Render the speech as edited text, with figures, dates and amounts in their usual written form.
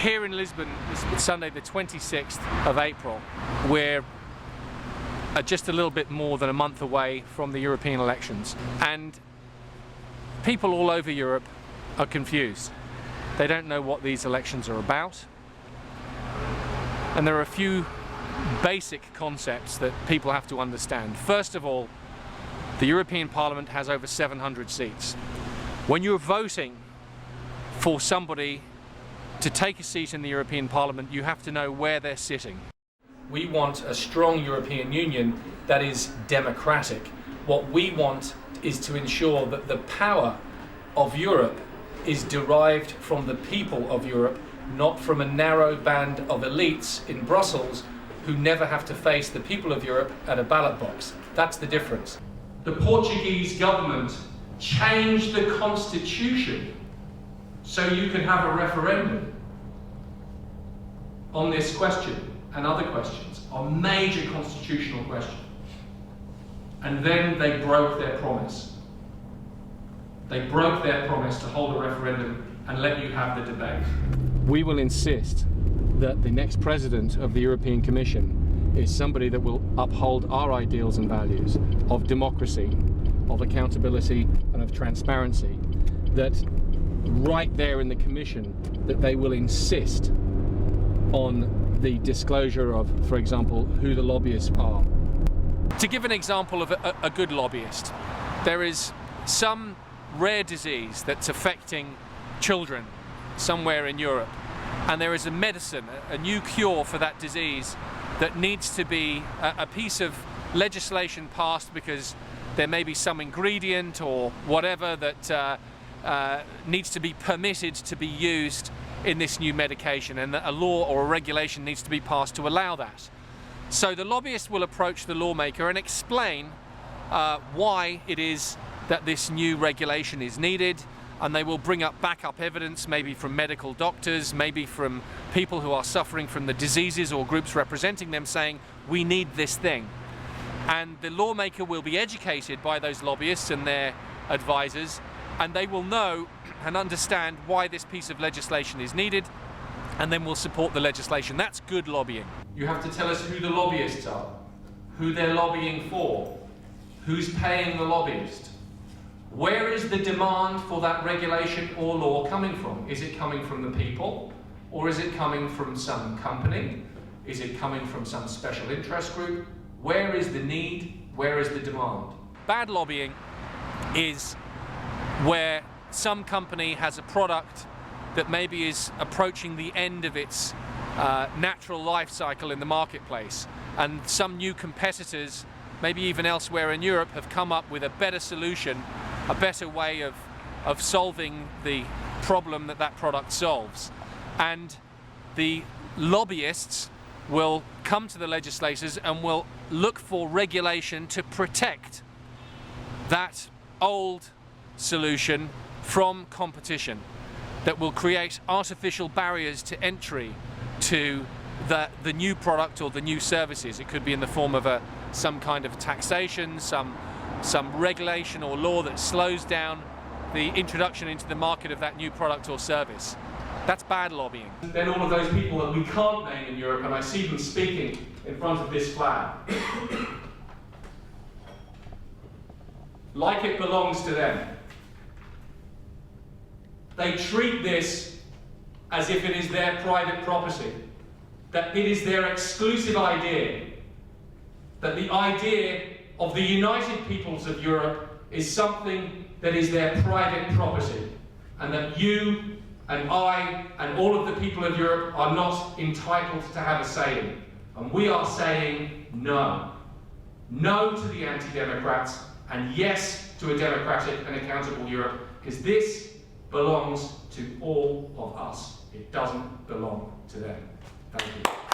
here in Lisbon, this Sunday the 26th of April, we're just a little bit more than a month away from the European elections, and people all over Europe are confused. They don't know what these elections are about, and there are a few basic concepts that people have to understand. First of all, the European Parliament has over 700 seats. When you're voting for somebody to take a seat in the European Parliament, you have to know where they're sitting. We want a strong European Union that is democratic. What we want is to ensure that the power of Europe is derived from the people of Europe, not from a narrow band of elites in Brussels who never have to face the people of Europe at a ballot box. That's the difference. The Portuguese government changed the constitution so you can have a referendum on this question and other questions, on major constitutional questions. And then they broke their promise. They broke their promise to hold a referendum and let you have the debate. We will insist that the next president of the European Commission is somebody that will uphold our ideals and values of democracy, of accountability and of transparency, that right there in the Commission that they will insist on the disclosure of, for example, who the lobbyists are. To give an example of a good lobbyist, there is some rare disease that's affecting children somewhere in Europe, and there is a medicine, a new cure for that disease that needs to be a piece of legislation passed because there may be some ingredient or whatever that needs to be permitted to be used in this new medication, and that a law or a regulation needs to be passed to allow that. So the lobbyist will approach the lawmaker and explain why it is that this new regulation is needed, and they will bring up backup evidence, maybe from medical doctors, maybe from people who are suffering from the diseases or groups representing them, saying we need this thing. And the lawmaker will be educated by those lobbyists and their advisors, and they will know and understand why this piece of legislation is needed, and then will support the legislation. That's good lobbying. You have to tell us who the lobbyists are, who they're lobbying for, who's paying the lobbyist. Where is the demand for that regulation or law coming from? Is it coming from the people, or is it coming from some company? Is it coming from some special interest group? Where is the need? Where is the demand? Bad lobbying is where some company has a product that maybe is approaching the end of its natural life cycle in the marketplace, and some new competitors, maybe even elsewhere in Europe, have come up with a better solution, a better way of solving the problem that that product solves. And the lobbyists will come to the legislators and will look for regulation to protect that old solution from competition, that will create artificial barriers to entry to the new product or the new services. It could be in the form of some kind of taxation, some regulation or law that slows down the introduction into the market of that new product or service. That's bad lobbying. Then all of those people that we can't name in Europe, and I see them speaking in front of this flag, like it belongs to them. They treat this as if it is their private property, that it is their exclusive idea, that the idea of the United Peoples of Europe is something that is their private property, and that you and I and all of the people of Europe are not entitled to have a say in it. And we are saying no. No to the anti-democrats, and yes to a democratic and accountable Europe, because this belongs to all of us. It doesn't belong to them. Thank you.